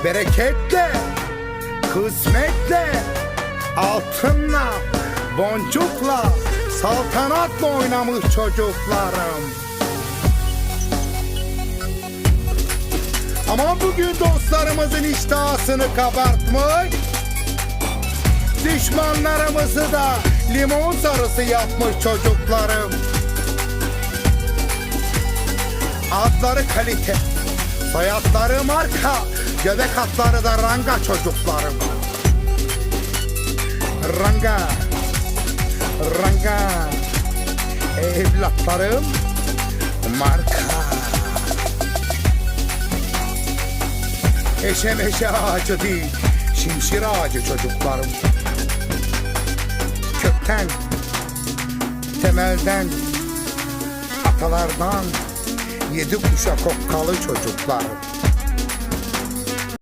bereketle, kısmetle, altınla, boncukla, saltanatla oynamış çocuklarım. Ama bugün dostlarımızın iştahını kabartmış, düşmanlarımızı da limon sarısı yapmış çocuklarım. Adları kalite, soyadları marka, göbek atları da ranga çocuklarım. Ranga, ranga, evlatlarım marka. Eşe meşe ağacı değil, şimşir ağacı çocuklarım. Kökten, temelden, atalardan 7 kuşak okkalı çocuklarım.